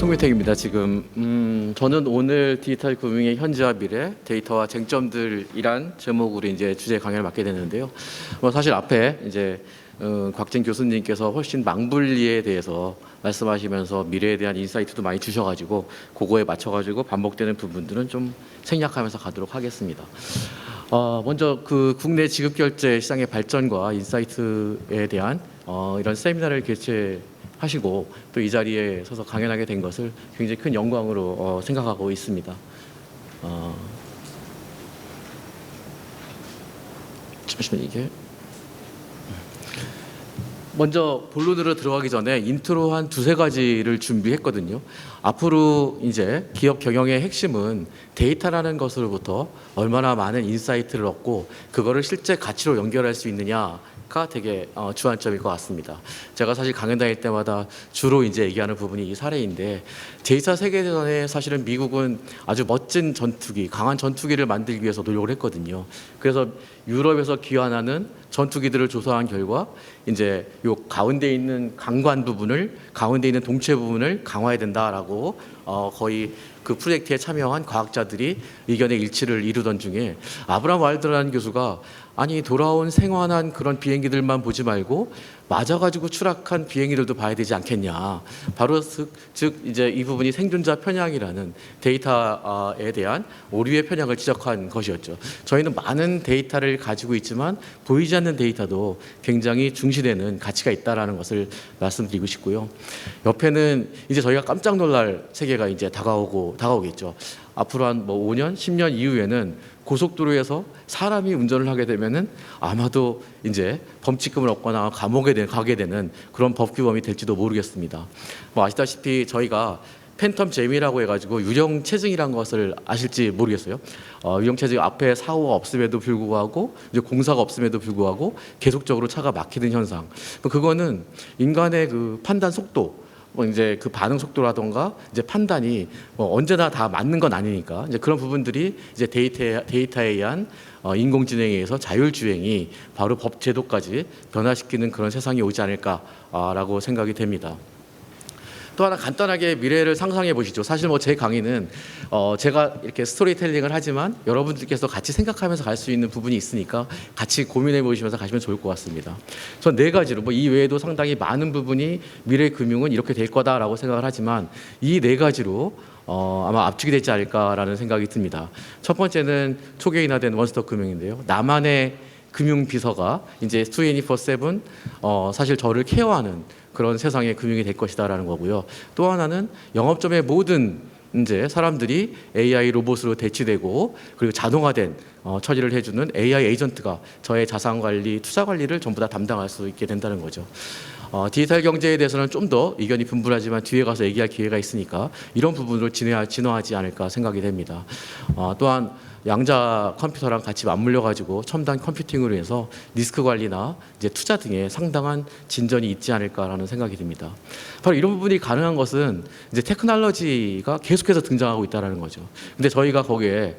송민택입니다. 지금 저는 오늘 디지털 금융의 현재와 미래, 데이터와 쟁점들이란 제목으로 이제 주제 강연을 맡게 되는데요. 사실 앞에 이제 곽진 교수님께서 훨씬 망분리에 대해서 말씀하시면서 미래에 대한 인사이트도 많이 주셔가지고 그거에 맞춰가지고 반복되는 부분들은 좀 생략하면서 가도록 하겠습니다. 먼저 그 국내 지급결제 시장의 발전과 인사이트에 대한 이런 세미나를 개최하시고 또 이 자리에 서서 강연하게 된 것을 굉장히 큰 영광으로 생각하고 있습니다. 잠시만 이게 먼저 본론으로 들어가기 전에 인트로 한 두세 가지를 준비했거든요. 앞으로 이제 기업 경영의 핵심은 데이터라는 것으로부터 얼마나 많은 인사이트를 얻고 그거를 실제 가치로 연결할 수 있느냐가 되게 주안점일 것 같습니다. 제가 사실 강연 다닐 때마다 주로 이제 얘기하는 부분이 이 사례인데, 제2차 세계대전에 사실은 미국은 아주 멋진 전투기, 강한 전투기를 만들기 위해서 노력을 했거든요. 그래서 유럽에서 귀환하는 전투기들을 조사한 결과 이제 요 가운데 있는 강관 부분을, 가운데 있는 동체 부분을 강화해야 된다라고 거의 그 프로젝트에 참여한 과학자들이 의견의 일치를 이루던 중에 아브라함 와일드라는 교수가 아니 돌아온 생환한 그런 비행기들만 보지 말고 맞아가지고 추락한 비행기들도 봐야 되지 않겠냐. 바로 즉 이제 이 부분이 생존자 편향이라는 데이터에 대한 오류의 편향을 지적한 것이었죠. 저희는 많은 데이터를 가지고 있지만 보이지 않는 데이터도 굉장히 중시되는 가치가 있다라는 것을 말씀드리고 싶고요. 옆에는 이제 저희가 깜짝 놀랄 세계가 이제 다가오겠죠. 앞으로 한 5년, 10년 이후에는 고속도로에서 사람이 운전을 하게 되면은 아마도 이제 범칙금을 얻거나 감옥에 가게 되는 그런 법규범이 될지도 모르겠습니다. 아시다시피 저희가 팬텀 재미라고 해가지고 유령 체증이라는 것을 아실지 모르겠어요. 유령 체증 앞에 사고가 없음에도 불구하고 이제 공사가 없음에도 불구하고 계속적으로 차가 막히는 현상. 그거는 인간의 그 판단 속도, 이제 그 반응 속도라던가 이제 판단이 언제나 다 맞는 건 아니니까 이제 그런 부분들이 이제 데이터에 의한 인공지능에 의해서 자율주행이 바로 법 제도까지 변화시키는 그런 세상이 오지 않을까라고 생각이 됩니다. 또 하나 간단하게 미래를 상상해 보시죠. 사실 제 강의는 제가 이렇게 스토리텔링을 하지만 여러분들께서 같이 생각하면서 갈 수 있는 부분이 있으니까 같이 고민해 보시면서 가시면 좋을 것 같습니다. 전 네 가지로 이 외에도 상당히 많은 부분이 미래 금융은 이렇게 될 거다라고 생각을 하지만 이 네 가지로 아마 압축이 되지 않을까라는 생각이 듭니다. 첫 번째는 초개인화된 원스톱 금융인데요. 나만의 금융 비서가 이제 24/7 사실 저를 케어하는 그런 세상의 금융이 될 것이다라는 거고요. 또 하나는 영업점의 모든 이제 사람들이 AI 로봇으로 대치되고 그리고 자동화된 처리를 해주는 AI 에이전트가 저의 자산 관리, 투자 관리를 전부 다 담당할 수 있게 된다는 거죠. 디지털 경제에 대해서는 좀 더 의견이 분분하지만 뒤에 가서 얘기할 기회가 있으니까 이런 부분으로 진화하지 않을까 생각이 됩니다. 또한 양자 컴퓨터랑 같이 맞물려 가지고 첨단 컴퓨팅으로 해서 리스크 관리나 이제 투자 등에 상당한 진전이 있지 않을까라는 생각이 듭니다. 바로 이런 부분이 가능한 것은 이제 테크놀로지가 계속해서 등장하고 있다는 거죠. 근데 저희가 거기에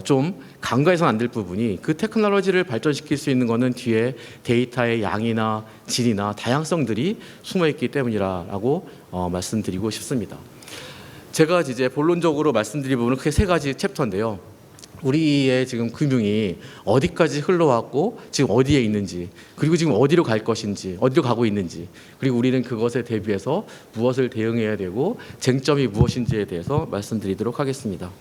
좀 간과해서는 안 될 부분이 그 테크놀로지를 발전시킬 수 있는 거는 뒤에 데이터의 양이나 질이나 다양성들이 숨어 있기 때문이라고 말씀드리고 싶습니다. 제가 이제 본론적으로 말씀드릴 부분은 크게 세 가지 챕터인데요. 우리의 지금 금융이 어디까지 흘러왔고 지금 어디에 있는지, 그리고 지금 어디로 갈 것인지, 어디로 가고 있는지, 그리고 우리는 그것에 대비해서 무엇을 대응해야 되고 쟁점이 무엇인지에 대해서 말씀드리도록 하겠습니다.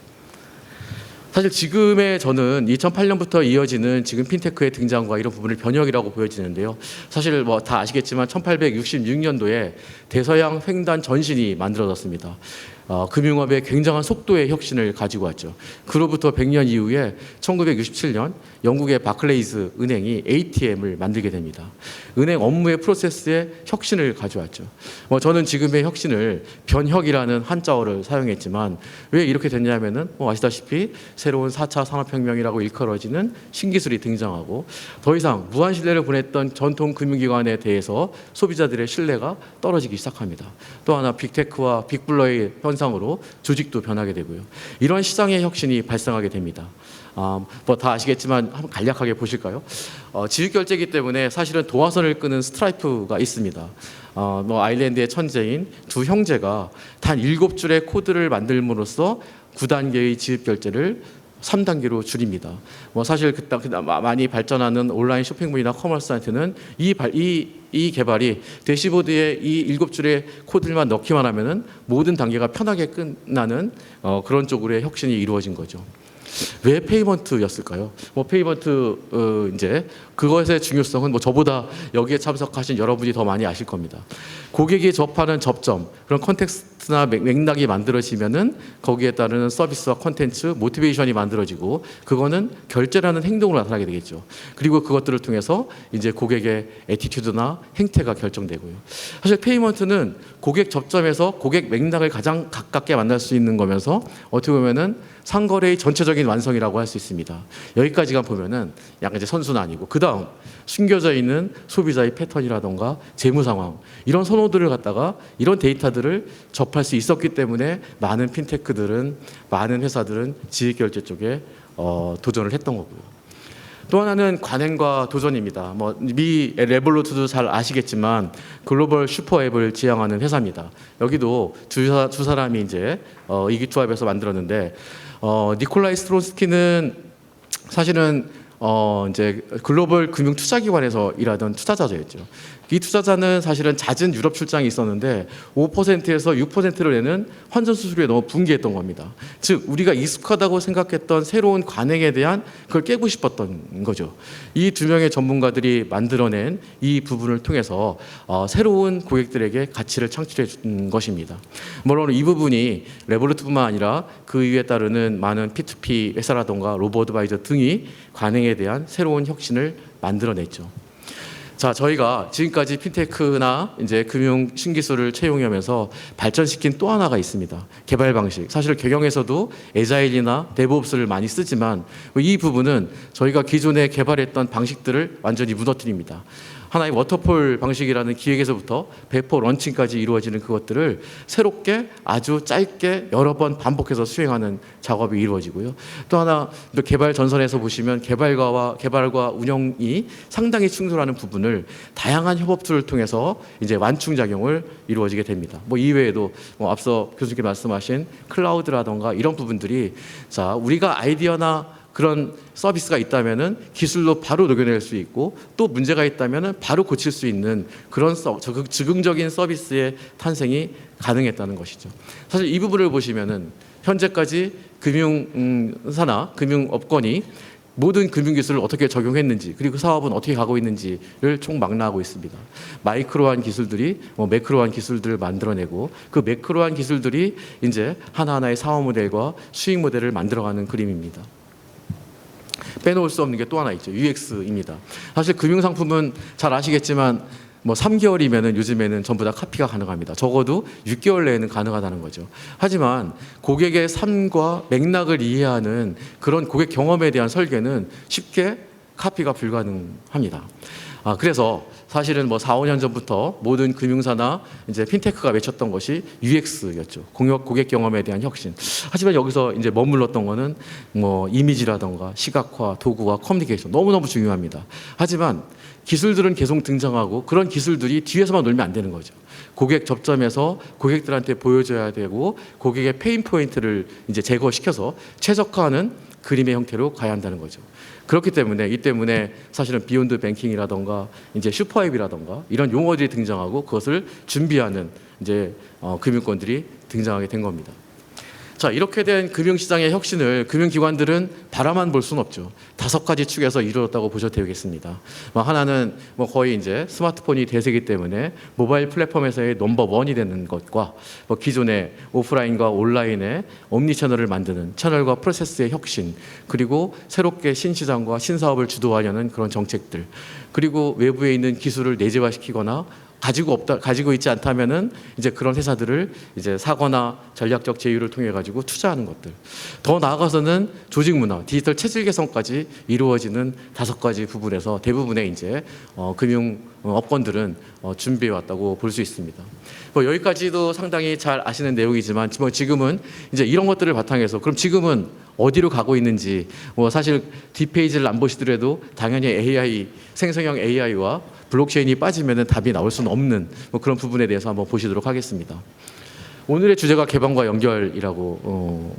사실 지금의 저는 2008년부터 이어지는 지금 핀테크의 등장과 이런 부분을 변혁이라고 보여지는데요. 사실 다 아시겠지만 1866년도에 대서양 횡단 전신이 만들어졌습니다. 금융업의 굉장한 속도의 혁신을 가지고 왔죠. 그로부터 100년 이후에 1967년 영국의 바클레이즈 은행이 ATM을 만들게 됩니다. 은행 업무의 프로세스에 혁신을 가져왔죠. 저는 지금의 혁신을 변혁이라는 한자어를 사용했지만 왜 이렇게 됐냐면은 아시다시피 새로운 4차 산업혁명이라고 일컬어지는 신기술이 등장하고 더 이상 무한 신뢰를 보냈던 전통 금융기관에 대해서 소비자들의 신뢰가 떨어지기 시작합니다. 또 하나 빅테크와 빅블러의 현상으로 조직도 변하게 되고요. 이런 시장의 혁신이 발생하게 됩니다. 다 아시겠지만 한번 간략하게 보실까요? 지유결제이기 때문에 사실은 도화선을 끄는 스트라이프가 있습니다. 뭐 아일랜드의 천재인 두 형제가 단 7줄의 코드를 만들므로써 9단계의 지급 결제를 3단계로 줄입니다. 뭐 사실 많이 발전하는 온라인 쇼핑몰이나 커머스 사이트는 이 개발이 대시보드에 이 7줄의 코드만 넣기만 하면은 모든 단계가 편하게 끝나는 그런 쪽으로의 혁신이 이루어진 거죠. 왜 페이먼트였을까요? 뭐 페이먼트 이제 그것의 중요성은 뭐 저보다 여기에 참석하신 여러분이 더 많이 아실 겁니다. 고객이 접하는 접점, 그런 컨텍스트나 맥락이 만들어지면은 거기에 따르는 서비스와 콘텐츠, 모티베이션이 만들어지고 그거는 결제라는 행동으로 나타나게 되겠죠. 그리고 그것들을 통해서 이제 고객의 애티튜드나 행태가 결정되고요. 사실 페이먼트는 고객 접점에서 고객 맥락을 가장 가깝게 만날 수 있는 거면서 어떻게 보면은 상거래의 전체적인 완성이라고 할 수 있습니다. 여기까지가 보면은 약간 이제 선수는 아니고 그 다음 숨겨져 있는 소비자의 패턴이라던가 재무 상황 이런 선호들을 갖다가 이런 데이터들을 접할 수 있었기 때문에 많은 핀테크들은 많은 회사들은 지식결제 쪽에 도전을 했던 거고요. 또 하나는 관행과 도전입니다. 뭐 미 레볼루트도 잘 아시겠지만 글로벌 슈퍼앱을 지향하는 회사입니다. 여기도 두 사람이 이제 이기투합해서 만들었는데 니콜라이 스트론스키는 사실은 이제 글로벌 금융 투자기관에서 일하던 투자자였죠. 이 투자자는 사실은 잦은 유럽 출장이 있었는데 5%에서 6%를 내는 환전 수수료에 너무 분개했던 겁니다. 즉 우리가 익숙하다고 생각했던 새로운 관행에 대한 그걸 깨고 싶었던 거죠. 이 두 명의 전문가들이 만들어낸 이 부분을 통해서 새로운 고객들에게 가치를 창출해 준 것입니다. 물론 이 부분이 레볼루트뿐만 아니라 그 이에 따르는 많은 P2P 회사라던가 로보어드바이저 등이 관행에 대한 새로운 혁신을 만들어냈죠. 자, 저희가 지금까지 핀테크나 이제 금융 신기술을 채용하면서 발전시킨 또 하나가 있습니다. 개발 방식. 사실 경영에서도 에자일이나 데브옵스를 많이 쓰지만 이 부분은 저희가 기존에 개발했던 방식들을 완전히 무너뜨립니다. 하나의 워터폴 방식이라는 기획에서부터 배포 런칭까지 이루어지는 그것들을 새롭게 아주 짧게 여러 번 반복해서 수행하는 작업이 이루어지고요. 또 하나 개발 전선에서 보시면 개발과 운영이 상당히 충돌하는 부분을 다양한 협업 툴을 통해서 이제 완충 작용을 이루어지게 됩니다. 뭐 이외에도 뭐 앞서 교수님께 말씀하신 클라우드라던가 이런 부분들이 자 우리가 아이디어나 그런 서비스가 있다면은 기술로 바로 녹여낼 수 있고 또 문제가 있다면은 바로 고칠 수 있는 그런 즉흥적인 서비스의 탄생이 가능했다는 것이죠. 사실 이 부분을 보시면은 현재까지 금융사나 금융업권이 모든 금융기술을 어떻게 적용했는지 그리고 그 사업은 어떻게 가고 있는지를 총망라하고 있습니다. 마이크로한 기술들이 매크로한 기술들을 만들어내고 그 매크로한 기술들이 이제 하나하나의 사업 모델과 수익 모델을 만들어가는 그림입니다. 빼놓을 수 없는 게 또 하나 있죠. UX입니다. 사실 금융상품은 잘 아시겠지만 뭐 3개월이면은 요즘에는 전부 다 카피가 가능합니다. 적어도 6개월 내에는 가능하다는 거죠. 하지만 고객의 삶과 맥락을 이해하는 그런 고객 경험에 대한 설계는 쉽게 카피가 불가능합니다. 그래서 사실은 뭐 4, 5년 전부터 모든 금융사나 이제 핀테크가 외쳤던 것이 UX였죠. 고객 경험에 대한 혁신. 하지만 여기서 이제 머물렀던 거는 뭐 이미지라던가 시각화, 도구와 커뮤니케이션 너무너무 중요합니다. 하지만 기술들은 계속 등장하고 그런 기술들이 뒤에서만 놀면 안 되는 거죠. 고객 접점에서 고객들한테 보여줘야 되고 고객의 페인 포인트를 이제 제거시켜서 최적화하는 그림의 형태로 가야 한다는 거죠. 그렇기 때문에 이 때문에 사실은 비욘드 뱅킹이라던가 이제 슈퍼앱이라던가 이런 용어들이 등장하고 그것을 준비하는 이제 금융권들이 등장하게 된 겁니다. 자, 이렇게 된 금융시장의 혁신을 금융기관들은 바라만 볼 수는 없죠. 5가지 축에서 이루어졌다고 보셔도 되겠습니다. 하나는 뭐 거의 이제 스마트폰이 대세이기 때문에 모바일 플랫폼에서의 넘버1이 되는 것과 기존의 오프라인과 온라인의 옴니채널을 만드는 채널과 프로세스의 혁신, 그리고 새롭게 신시장과 신사업을 주도하려는 그런 정책들, 그리고 외부에 있는 기술을 내재화시키거나 가지고 있지 않다면은 이제 그런 회사들을 이제 사거나 전략적 제휴를 통해 가지고 투자하는 것들. 더 나아가서는 조직 문화, 디지털 체질 개선까지 이루어지는 5가지 부분에서 대부분의 이제 금융 업권들은 준비해 왔다고 볼 수 있습니다. 뭐 여기까지도 상당히 잘 아시는 내용이지만 뭐 지금은 이제 이런 것들을 바탕해서 그럼 지금은 어디로 가고 있는지 뭐 사실 뒷페이지를 안 보시더라도 당연히 AI 생성형 AI와 블록체인이 빠지면은 답이 나올 수는 없는 뭐 그런 부분에 대해서 한번 보시도록 하겠습니다. 오늘의 주제가 개방과 연결이라고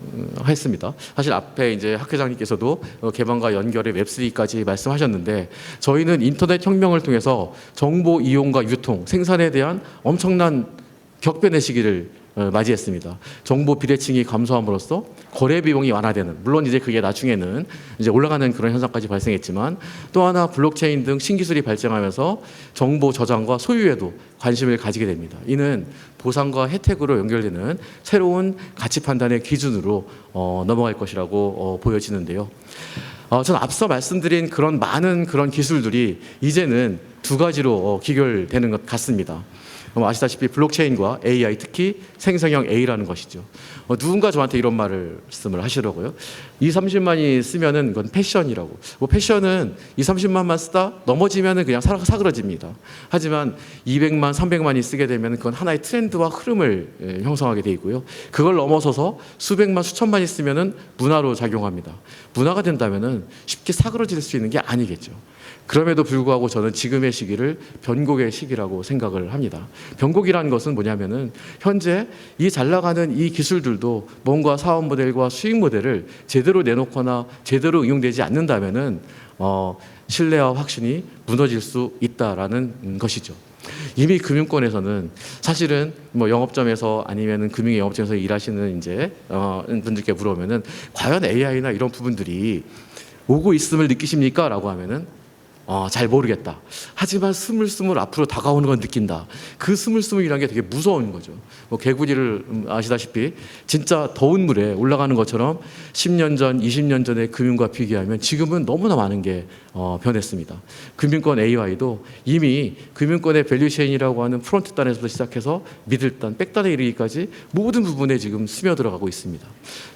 했습니다. 사실 앞에 이제 학 회장님께서도 개방과 연결의 웹3까지 말씀하셨는데 저희는 인터넷 혁명을 통해서 정보 이용과 유통, 생산에 대한 엄청난 격변의 시기를 맞이했습니다. 정보 비대칭이 감소함으로써 거래 비용이 완화되는, 물론 이제 그게 나중에는 이제 올라가는 그런 현상까지 발생했지만 또 하나 블록체인 등 신기술이 발전하면서 정보 저장과 소유에도 관심을 가지게 됩니다. 이는 보상과 혜택으로 연결되는 새로운 가치 판단의 기준으로 넘어갈 것이라고 보여지는데요. 저는 앞서 말씀드린 그런 많은 그런 기술들이 이제는 두 가지로 귀결되는 것 같습니다. 아시다시피 블록체인과 AI, 특히 생성형 A라는 것이죠. 누군가 저한테 이런 말씀을 하시더라고요. 30만이 쓰면은 이건 패션이라고. 뭐 패션은 30만만 쓰다 넘어지면은 그냥 사그러집니다. 하지만 200만, 300만이 쓰게 되면 그건 하나의 트렌드와 흐름을 형성하게 돼 있고요. 그걸 넘어서서 수백만, 수천만이 쓰면은 문화로 작용합니다. 문화가 된다면은 쉽게 사그러질 수 있는 게 아니겠죠. 그럼에도 불구하고 저는 지금의 시기를 변곡의 시기라고 생각을 합니다. 변곡이라는 것은 뭐냐면은 현재 이 잘 나가는 이 기술들도 뭔가 사업 모델과 수익 모델을 제대로 내놓거나 제대로 응용되지 않는다면은 신뢰와 확신이 무너질 수 있다라는 것이죠. 이미 금융권에서는 사실은 뭐 영업점에서 아니면은 금융 영업점에서 일하시는 이제 분들께 물어보면은 과연 AI나 이런 부분들이 오고 있음을 느끼십니까? 라고 하면은 잘 모르겠다. 하지만 스물스물 앞으로 다가오는 건 느낀다. 그 스물스물이라는 게 되게 무서운 거죠. 뭐 개구리를 아시다시피 진짜 더운 물에 올라가는 것처럼 10년 전, 20년 전의 금융과 비교하면 지금은 너무나 많은 게 변했습니다. 금융권 AI도 이미 금융권의 밸류체인이라고 하는 프론트 단에서부터 시작해서 미들 단, 백단에 이르기까지 모든 부분에 지금 스며들어가고 있습니다.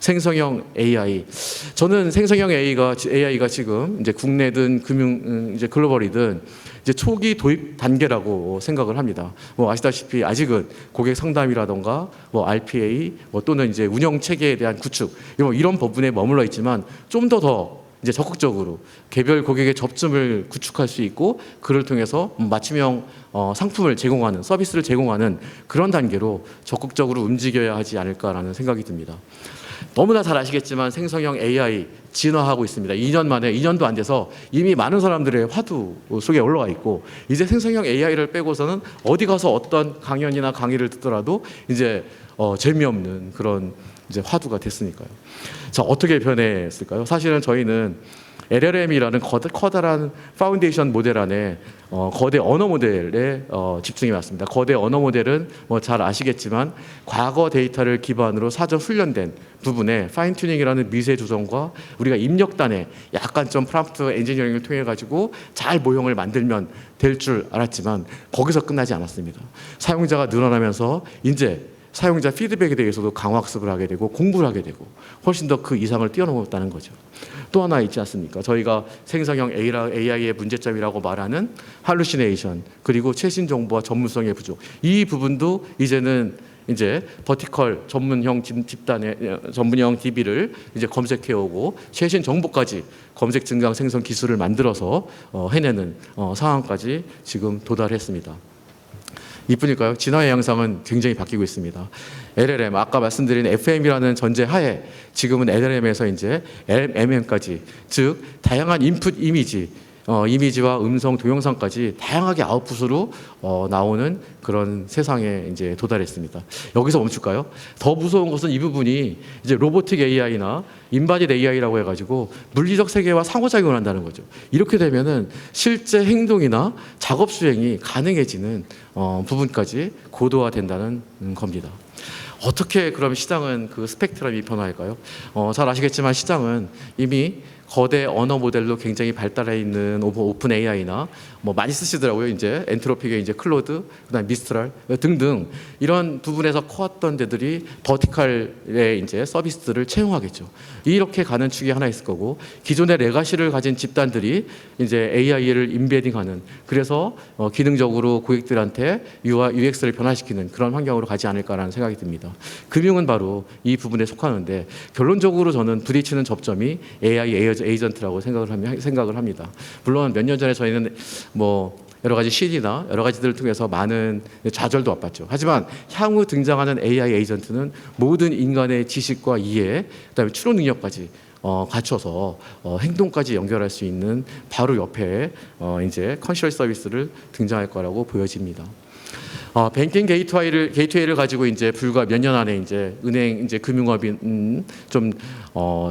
생성형 AI, 저는 생성형 AI가 지금 이제 국내든 금융 이제 글로벌이든 이제 초기 도입 단계라고 생각을 합니다. 뭐 아시다시피 아직은 고객 상담이라던가 뭐 RPA 또는 이제 운영 체계에 대한 구축 이런 부분에 머물러 있지만 좀 더 이제 적극적으로 개별 고객의 접점을 구축할 수 있고 그를 통해서 맞춤형 상품을 제공하는 서비스를 제공하는 그런 단계로 적극적으로 움직여야 하지 않을까라는 생각이 듭니다. 너무나 잘 아시겠지만 생성형 AI 진화하고 있습니다. 2년 만에 2년도 안 돼서 이미 많은 사람들의 화두 속에 올라와 있고 이제 생성형 AI를 빼고서는 어디 가서 어떤 강연이나 강의를 듣더라도 이제 재미없는 그런 이제 화두가 됐으니까요. 자, 어떻게 변했을까요? 사실은 저희는 LLM이라는 커다란 파운데이션 모델 안에 거대 언어 모델에 집중해 왔습니다. 거대 언어 모델은 뭐 잘 아시겠지만 과거 데이터를 기반으로 사전 훈련된 부분에 파인 튜닝이라는 미세 조정과 우리가 입력단에 약간 좀 프롬프트 엔지니어링을 통해 가지고 잘 모형을 만들면 될 줄 알았지만 거기서 끝나지 않았습니다. 사용자가 늘어나면서 이제 사용자 피드백에 대해서도 강화학습을 하게 되고 공부를 하게 되고 훨씬 더 그 이상을 뛰어넘었다는 거죠. 또 하나 있지 않습니까? 저희가 생성형 AI의 문제점이라고 말하는 할루시네이션 그리고 최신 정보와 전문성의 부족 이 부분도 이제는 이제 버티컬 전문형 전문형 DB를 이제 검색해오고 최신 정보까지 검색 증강 생성 기술을 만들어서 해내는 상황까지 지금 도달했습니다. 이뿐일까요? 진화의 양상은 굉장히 바뀌고 있습니다. LLM, 아까 말씀드린 FM이라는 전제 하에 지금은 LLM에서 이제 LMM까지, 즉 다양한 인풋 이미지와 음성, 동영상까지 다양하게 아웃풋으로 나오는 그런 세상에 이제 도달했습니다. 여기서 멈출까요? 더 무서운 것은 이 부분이 이제 로보틱 AI나 인바디드 AI라고 해가지고 물리적 세계와 상호작용을 한다는 거죠. 이렇게 되면은 실제 행동이나 작업 수행이 가능해지는 부분까지 고도화된다는 겁니다. 어떻게 그럼 시장은 그 스펙트럼이 변화할까요? 잘 아시겠지만 시장은 이미 거대 언어 모델로 굉장히 발달해 있는 오픈 AI나 뭐 많이 쓰시더라고요. 이제 엔트로픽의 이제 클로드, 그다음 미스트랄 등등 이런 부분에서 커왔던 데들이 버티컬의 이제 서비스들을 채용하겠죠. 이렇게 가는 축이 하나 있을 거고, 기존의 레가시를 가진 집단들이 이제 AI를 임베딩하는, 그래서 기능적으로 고객들한테 UX를 변화시키는 그런 환경으로 가지 않을까라는 생각이 듭니다. 금융은 바로 이 부분에 속하는데, 결론적으로 저는 부딪히는 접점이 AI 에이전트라고 생각을 합니다. 물론 몇 년 전에 저희는 뭐 여러 가지 시리나 여러 가지들을 통해서 많은 좌절도 맛봤죠. 하지만 향후 등장하는 AI 에이전트는 모든 인간의 지식과 이해, 그다음에 추론 능력까지 갖춰서 행동까지 연결할 수 있는 바로 옆에 이제 컨셜 서비스를 등장할 거라고 보여집니다. 뱅킹 게이트웨이를 가지고 이제 불과 몇 년 안에 이제 은행, 이제 금융업이 좀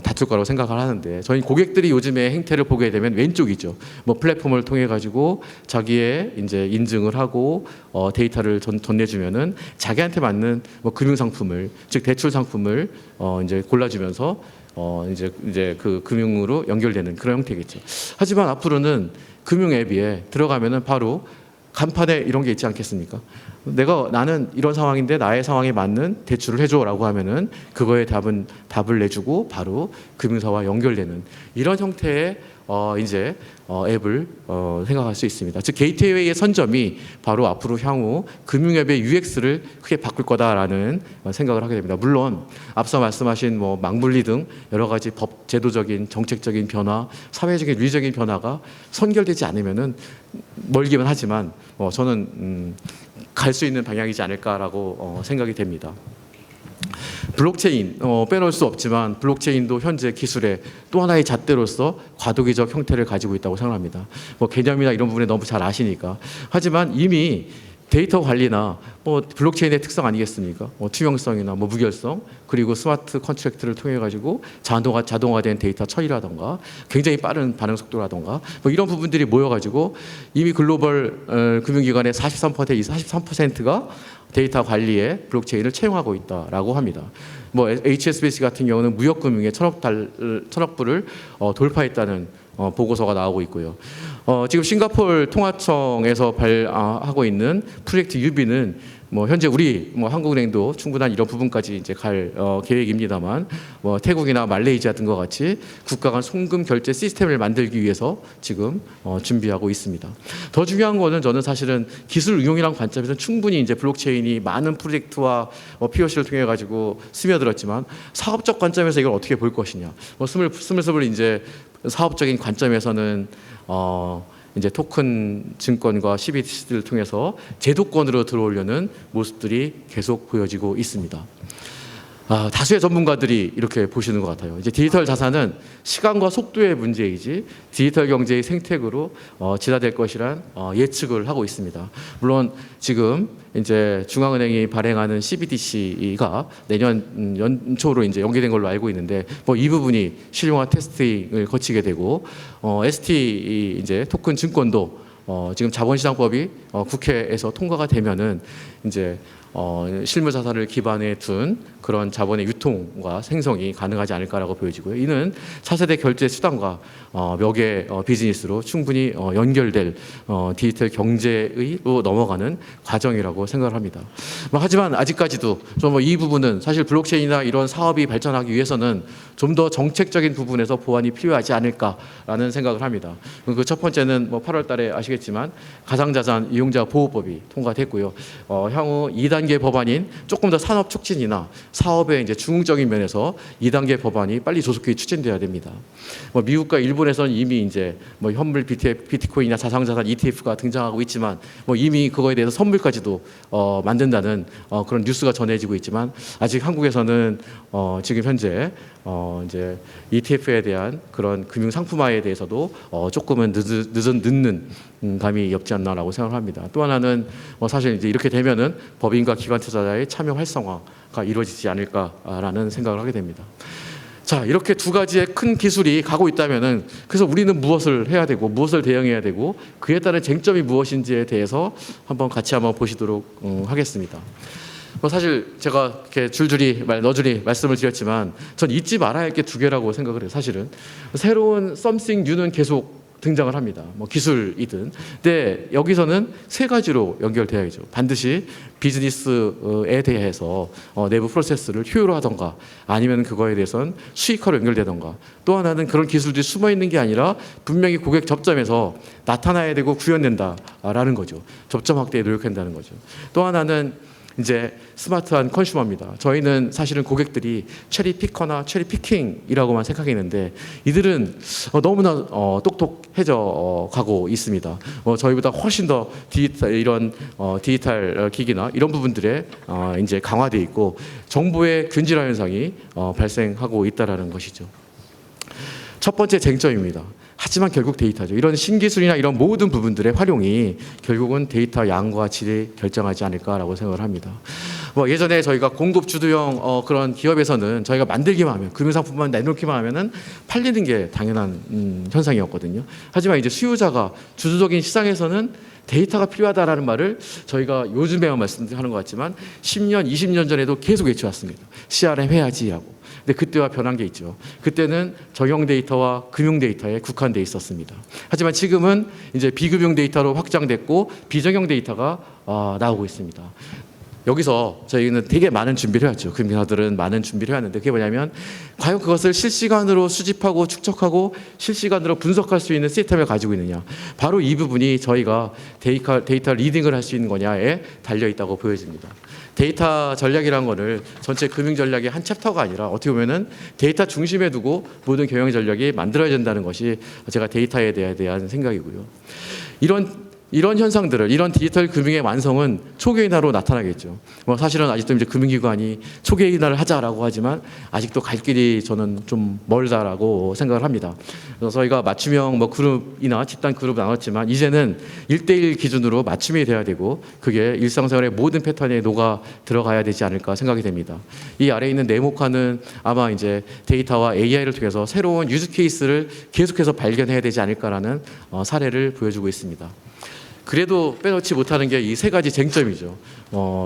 다툴 거라고 생각을 하는데, 저희 고객들이 요즘에 행태를 보게 되면 왼쪽이죠. 뭐 플랫폼을 통해 가지고 자기의 이제 인증을 하고 데이터를 전내주면은 자기한테 맞는 뭐 금융 상품을, 즉 대출 상품을 이제 골라주면서 이제 그 금융으로 연결되는 그런 형태겠죠. 하지만 앞으로는 금융 앱에 들어가면은 바로 간판에 이런 게 있지 않겠습니까? 나는 이런 상황인데 나의 상황에 맞는 대출을 해줘라고 하면은 그거에 답을 내주고 바로 금융사와 연결되는 이런 형태의 이제 앱을 생각할 수 있습니다. 즉 게이트웨이의 선점이 바로 앞으로 향후 금융앱의 UX를 크게 바꿀 거다라는 생각을 하게 됩니다. 물론 앞서 말씀하신 뭐 망분리 등 여러 가지 법 제도적인 정책적인 변화, 사회적인 윤리적인 변화가 선결되지 않으면은 멀기만 하지만 저는 갈 수 있는 방향이지 않을까라고 생각이 됩니다. 블록체인 빼놓을 수 없지만, 블록체인도 현재 기술의 또 하나의 잣대로서 과도기적 형태를 가지고 있다고 생각합니다. 뭐 개념이나 이런 부분에 너무 잘 아시니까. 하지만 이미 데이터 관리나 뭐 블록체인의 특성 아니겠습니까? 투명성이나 뭐 무결성, 그리고 스마트 컨트랙트를 통해 가지고 자동화된 데이터 처리라던가 굉장히 빠른 반응 속도라던가 뭐 이런 부분들이 모여 가지고 이미 글로벌 금융기관의 43%가 데이터 관리에 블록체인을 채용하고 있다라고 합니다. 뭐 HSBC 같은 경우는 무역금융에 1,000억 불을 돌파했다는 보고서가 나오고 있고요. 지금 싱가포르 통화청에서 하고 있는 프로젝트 유비는 뭐 현재 우리 뭐 한국은행도 충분한 이런 부분까지 이제 갈 계획입니다만, 뭐 태국이나 말레이시아 등과 같이 국가 간 송금 결제 시스템을 만들기 위해서 지금 준비하고 있습니다. 더 중요한 거는 저는 사실은 기술 응용이라는 관점에서는 충분히 이제 블록체인이 많은 프로젝트와 POC를 통해 가지고 스며들었지만, 사업적 관점에서 이걸 어떻게 볼 것이냐, 스물스물 이제 사업적인 관점에서는 이제 토큰 증권과 CBDC를 통해서 제도권으로 들어오려는 모습들이 계속 보여지고 있습니다. 다수의 전문가들이 이렇게 보시는 것 같아요. 이제 디지털 자산은 시간과 속도의 문제이지 디지털 경제의 생태계로 진화될 것이란 예측을 하고 있습니다. 물론 지금 이제 중앙은행이 발행하는 CBDC가 내년 연초로 이제 연기된 걸로 알고 있는데, 뭐 이 부분이 실용화 테스팅을 거치게 되고, ST 이제 토큰 증권도 지금 자본시장법이 국회에서 통과가 되면은 이제 실물 자산을 기반에 둔 그런 자본의 유통과 생성이 가능하지 않을까라고 보여지고요. 이는 차세대 결제 수단과 몇개 비즈니스로 충분히 연결될 디지털 경제로 넘어가는 과정이라고 생각을 합니다. 하지만 아직까지도 좀 이 부분은 사실 블록체인이나 이런 사업이 발전하기 위해서는 좀 더 정책적인 부분에서 보완이 필요하지 않을까라는 생각을 합니다. 그 첫 번째는 뭐 8월 달에 아시겠지만 가상자산 이용자 보호법이 통과됐고요. 향후 2단계 법안인 조금 더 산업 촉진이나 사업의 이제 중흥적인 면에서 2단계 법안이 빨리 조속히 추진돼야 됩니다. 뭐 미국과 일본에서는 이미 이제 뭐 현물 비트코인이나 자산자산 ETF가 등장하고 있지만, 뭐 이미 그거에 대해서 선물까지도 만든다는 그런 뉴스가 전해지고 있지만, 아직 한국에서는 지금 현재 이제 ETF에 대한 그런 금융 상품화에 대해서도 조금은 늦는 감이 없지 않나라고 생각합니다. 또 하나는 사실 이제 이렇게 되면은 법인과 기관 투자자의 참여 활성화가 이루어지지 않을까라는 생각을 하게 됩니다. 자, 이렇게 두 가지의 큰 기술이 가고 있다면은, 그래서 우리는 무엇을 해야 되고 무엇을 대응해야 되고 그에 따른 쟁점이 무엇인지에 대해서 같이 한번 보시도록 하겠습니다. 뭐 사실 제가 이렇게 너줄이 말씀을 드렸지만 전 잊지 말아야 할 게 두 개라고 생각을 해요. 사실은 새로운 something new는 계속 등장을 합니다. 뭐 기술이든. 근데 여기서는 세 가지로 연결돼야죠. 반드시 비즈니스에 대해서 내부 프로세스를 효율화하던가 아니면 그거에 대해서는 수익화로 연결되던가 또 하나는 그런 기술들이 숨어 있는 게 아니라 분명히 고객 접점에서 나타나야 되고 구현된다라는 거죠. 접점 확대에 노력한다는 거죠. 또 하나는 이제 스마트한 컨슈머입니다. 저희는 사실은 고객들이 체리 피커나 체리 피킹이라고만 생각했는데 이들은 너무나 똑똑해져 가고 있습니다. 저희보다 훨씬 더 디지털 기기나 이런 부분들에 이제 강화되어 있고 정보의 균질화 현상이 발생하고 있다라는 것이죠. 첫 번째 쟁점입니다. 하지만 결국 데이터죠. 이런 신기술이나 이런 모든 부분들의 활용이 결국은 데이터 양과 질을 결정하지 않을까라고 생각을 합니다. 뭐 예전에 저희가 공급 주도형 그런 기업에서는 저희가 만들기만 하면 금융상품만 내놓기만 하면은 팔리는 게 당연한 현상이었거든요. 하지만 이제 수요자가 주도적인 시장에서는 데이터가 필요하다라는 말을 저희가 요즘에만 말씀하는 것 같지만 10년, 20년 전에도 계속 외쳐왔습니다. CRM 해야지라고. 근데 그때와 변한 게 있죠. 그때는 정형 데이터와 금융 데이터에 국한돼 있었습니다. 하지만 지금은 이제 비금융 데이터로 확장됐고 비정형 데이터가 나오고 있습니다. 여기서 저희는 되게 많은 준비를 해왔죠. 금융사들은 많은 준비를 해왔는데 그게 뭐냐면 과연 그것을 실시간으로 수집하고 축적하고 실시간으로 분석할 수 있는 시스템을 가지고 있느냐. 바로 이 부분이 저희가 데이터 리딩을 할 수 있는 거냐에 달려있다고 보여집니다. 데이터 전략이라는 거를 전체 금융 전략의 한 챕터가 아니라 어떻게 보면은 데이터 중심에 두고 모든 경영 전략이 만들어야 된다는 것이 제가 데이터에 대한 생각이고요. 이런 현상들을 이런 디지털 금융의 완성은 초계인화로 나타나겠죠. 뭐 사실은 아직도 이제 금융기관이 초계인화를 하자라고 하지만 아직도 갈 길이 저는 좀 멀다라고 생각을 합니다. 그래서 저희가 맞춤형 뭐 그룹이나 집단 그룹 나눴지만 이제는 1대1 기준으로 맞춤이 돼야 되고 그게 일상생활의 모든 패턴에 녹아 들어가야 되지 않을까 생각이 됩니다. 이 아래에 있는 네모카는 아마 이제 데이터와 AI를 통해서 새로운 유즈 케이스를 계속해서 발견해야 되지 않을까라는 사례를 보여주고 있습니다. 그래도 빼놓지 못하는 게 이 세 가지 쟁점이죠.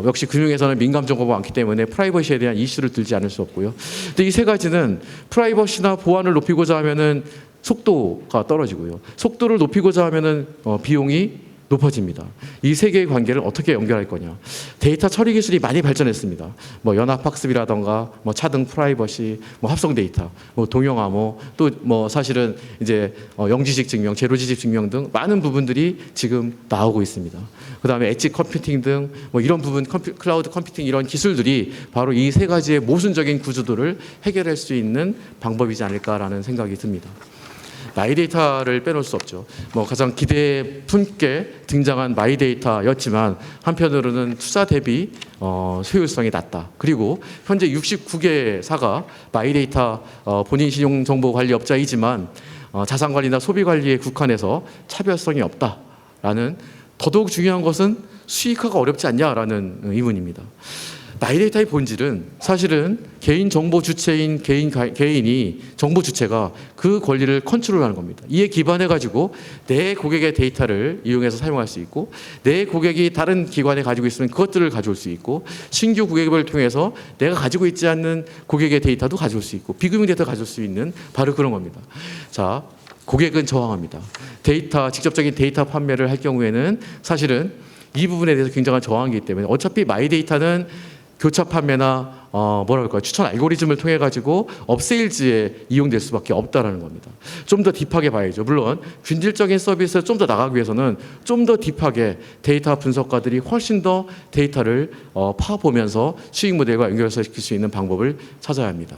역시 금융에서는 민감 정보가 많기 때문에 프라이버시에 대한 이슈를 들지 않을 수 없고요. 근데 이 세 가지는 프라이버시나 보안을 높이고자 하면은 속도가 떨어지고요. 속도를 높이고자 하면은 비용이 높아집니다. 이 세 개의 관계를 어떻게 연결할 거냐. 데이터 처리 기술이 많이 발전했습니다. 뭐 연합학습이라던가 뭐 차등 프라이버시, 뭐 합성 데이터, 뭐 동영암호, 또 뭐 사실은 이제 영지식 증명, 제로지식 증명 등 많은 부분들이 지금 나오고 있습니다. 그다음에 엣지 컴퓨팅 등 뭐 이런 부분, 클라우드 컴퓨팅 이런 기술들이 바로 이 세 가지의 모순적인 구조도를 해결할 수 있는 방법이지 않을까라는 생각이 듭니다. 마이데이터를 빼놓을 수 없죠. 뭐 가장 기대 품게 등장한 마이데이터였지만 한편으로는 투자 대비 효율성이 낮다. 그리고 현재 69개사가 마이데이터 본인 신용정보관리업자이지만 자산관리나 소비관리에 국한해서 차별성이 없다라는 정도욱 중요한 것은 수익화가 어렵지 않냐라는 의문입니다. 마이데이터의 본질은 사실은 개인 정보 주체인 개인이 정보 주체가 그 권리를 컨트롤하는 겁니다. 이에 기반해 가지고 내 고객의 데이터를 이용해서 사용할 수 있고 내 고객이 다른 기관에 가지고 있으면 그것들을 가져올 수 있고 신규 고객을 통해서 내가 가지고 있지 않는 고객의 데이터도 가져올 수 있고 비금융 데이터 가져올 수 있는 바로 그런 겁니다. 자, 고객은 저항합니다. 직접적인 데이터 판매를 할 경우에는 사실은 이 부분에 대해서 굉장한 저항이기 때문에 어차피 마이데이터는 교차 판매나 추천 알고리즘을 통해 가지고 업세일즈에 이용될 수밖에 없다라는 겁니다. 좀 더 딥하게 봐야죠. 물론 균질적인 서비스를 좀 더 나가기 위해서는 좀 더 딥하게 데이터 분석가들이 훨씬 더 데이터를 파보면서 수익 모델과 연결시킬 수 있는 방법을 찾아야 합니다.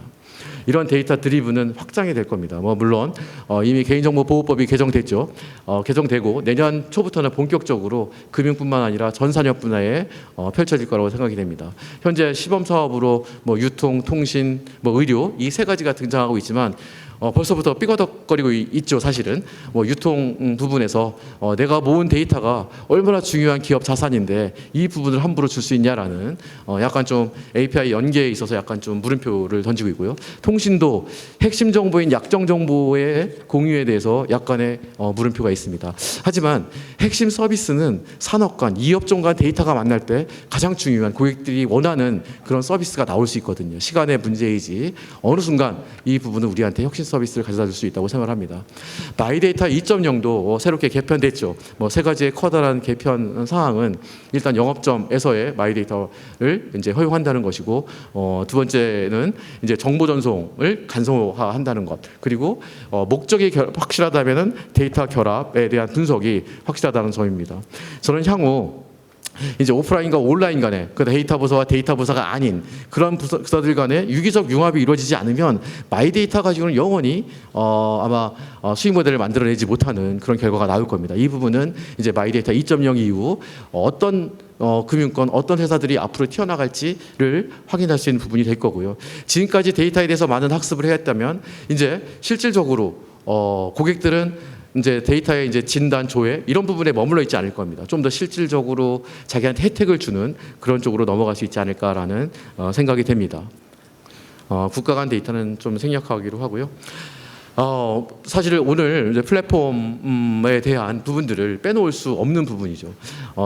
이런 데이터 드리븐은 확장이 될 겁니다. 물론 이미 개인정보보호법이 개정됐죠. 개정되고 내년 초부터는 본격적으로 금융뿐만 아니라 전 산업 분야에 펼쳐질 거라고 생각이 됩니다. 현재 시범 사업으로 유통, 통신, 의료 이 세 가지가 등장하고 있지만 벌써부터 삐거덕거리고 있죠. 사실은 뭐 유통 부분에서 내가 모은 데이터가 얼마나 중요한 기업 자산인데 이 부분을 함부로 줄 수 있냐라는 약간 좀 API 연계에 있어서 약간 좀 물음표를 던지고 있고요. 통신도 핵심 정보인 약정 정보의 공유에 대해서 약간의 물음표가 있습니다. 하지만 핵심 서비스는 산업 간, 이업종 간 데이터가 만날 때 가장 중요한 고객들이 원하는 그런 서비스가 나올 수 있거든요. 시간의 문제이지 어느 순간 이 부분은 우리한테 혁신 서비스를 가져다 줄 수 있다고 생각합니다. 마이데이터 2.0도 새롭게 개편됐죠. 뭐 세 가지의 커다란 개편 사항은 일단 영업점에서의 마이데이터를 이제 허용한다는 것이고, 두 번째는 이제 정보 전송을 간소화한다는 것, 그리고 목적이 확실하다면은 데이터 결합에 대한 분석이 확실하다는 점입니다. 저는 향후 이제 오프라인과 온라인 간에 그 데이터 부서와 데이터 부서가 아닌 그런 부서들 간에 유기적 융합이 이루어지지 않으면 마이데이터 가지고는 영원히 아마 수익 모델을 만들어내지 못하는 그런 결과가 나올 겁니다. 이 부분은 이제 마이데이터 2.0 이후 어떤 금융권 어떤 회사들이 앞으로 튀어나갈지를 확인할 수 있는 부분이 될 거고요. 지금까지 데이터에 대해서 많은 학습을 해왔다면 이제 실질적으로 고객들은 이제 데이터의 이제 진단, 조회 이런 부분에 머물러 있지 않을 겁니다. 좀 더 실질적으로 자기한테 혜택을 주는 그런 쪽으로 넘어갈 수 있지 않을까라는 생각이 됩니다. 국가 간 데이터는 좀 생략하기로 하고요. 사실 오늘 이제 플랫폼에 대한 부분들을 빼놓을 수 없는 부분이죠.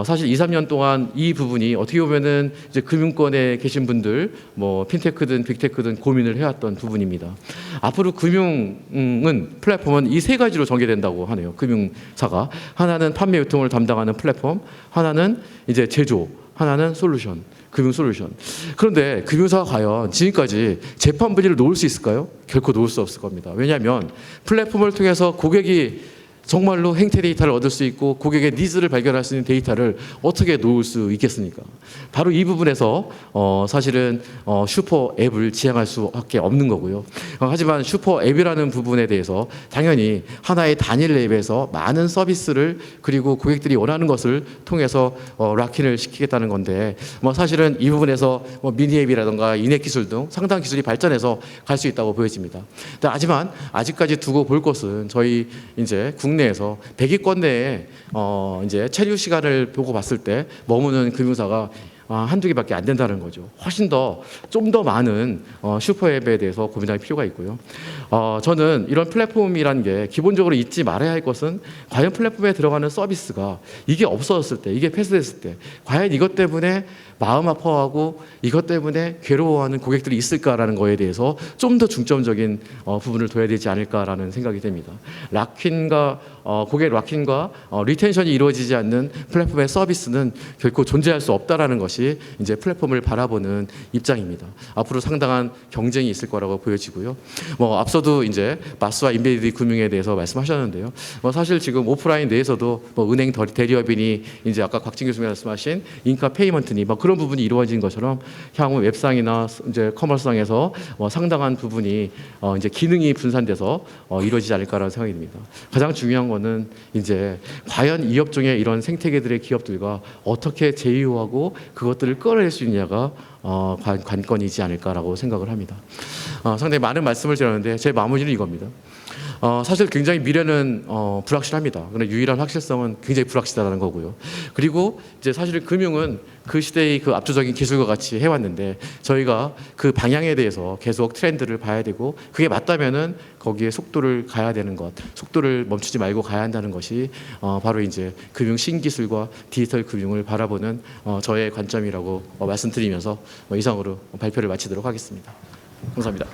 사실 2, 3년 동안 이 부분이 어떻게 보면은 이제 금융권에 계신 분들, 뭐 핀테크든 빅테크든 고민을 해왔던 부분입니다. 앞으로 금융은 플랫폼은 이 세 가지로 전개된다고 하네요. 금융사가 하나는 판매 유통을 담당하는 플랫폼, 하나는 이제 제조, 하나는 솔루션. 금융 솔루션. 그런데 금융사가 과연 지금까지 재판 분리를 놓을 수 있을까요? 결코 놓을 수 없을 겁니다. 왜냐하면 플랫폼을 통해서 고객이 정말로 행태 데이터를 얻을 수 있고 고객의 니즈를 발견할 수 있는 데이터를 어떻게 놓을 수 있겠습니까? 바로 이 부분에서 사실은 슈퍼 앱을 지향할 수밖에 없는 거고요. 하지만 슈퍼 앱이라는 부분에 대해서 당연히 하나의 단일 앱에서 많은 서비스를 그리고 고객들이 원하는 것을 통해서 락인을 시키겠다는 건데, 뭐 사실은 이 부분에서 뭐 미니 앱이라든가 인앱 기술 등 상당 기술이 발전해서 갈 수 있다고 보여집니다. 하지만 아직까지 두고 볼 것은 저희 이제 국내에서 100위권 내에 이제 체류 시간을 보고 봤을 때 머무는 금융사가 한두 개밖에 안 된다는 거죠. 훨씬 더 좀 더 많은 슈퍼앱에 대해서 고민할 필요가 있고요. 저는 이런 플랫폼이라는 게 기본적으로 잊지 말아야 할 것은 과연 플랫폼에 들어가는 서비스가 이게 없어졌을 때, 이게 폐쇄됐을 때 과연 이것 때문에 마음 아파하고 이것 때문에 괴로워하는 고객들이 있을까라는 거에 대해서 좀 더 중점적인 부분을 둬야 되지 않을까라는 생각이 됩니다. 고객 락인과 리텐션이 이루어지지 않는 플랫폼의 서비스는 결코 존재할 수 없다라는 것이 이제 플랫폼을 바라보는 입장입니다. 앞으로 상당한 경쟁이 있을 거라고 보여지고요. 뭐 앞서도 이제 마스와 인베디드 금융에 대해서 말씀하셨는데요. 뭐 사실 지금 오프라인 내에서도 뭐 은행 대리업이니 이제 아까 곽진 교수님 말씀하신 인카 페이먼트니 뭐 그런 부분이 이루어진 것처럼 향후 웹상이나 이제 커머스상에서 상당한 부분이 이제 기능이 분산돼서 이루어지지 않을까라는 생각이 듭니다. 가장 중요한 거는 이제 과연 이 업종의 이런 생태계들의 기업들과 어떻게 제휴하고 그것들을 끌어낼 수 있느냐가 관건이지 않을까라고 생각을 합니다. 상당히 많은 말씀을 드렸는데 제 마무리는 이겁니다. 사실 굉장히 미래는 불확실합니다. 그런데 유일한 확실성은 굉장히 불확실하다는 거고요. 그리고 이제 사실 금융은 그 시대의 그 압도적인 기술과 같이 해왔는데 저희가 그 방향에 대해서 계속 트렌드를 봐야 되고 그게 맞다면은 거기에 속도를 가야 되는 것, 속도를 멈추지 말고 가야 한다는 것이 바로 이제 금융 신기술과 디지털 금융을 바라보는 저의 관점이라고 말씀드리면서 이상으로 발표를 마치도록 하겠습니다. 감사합니다.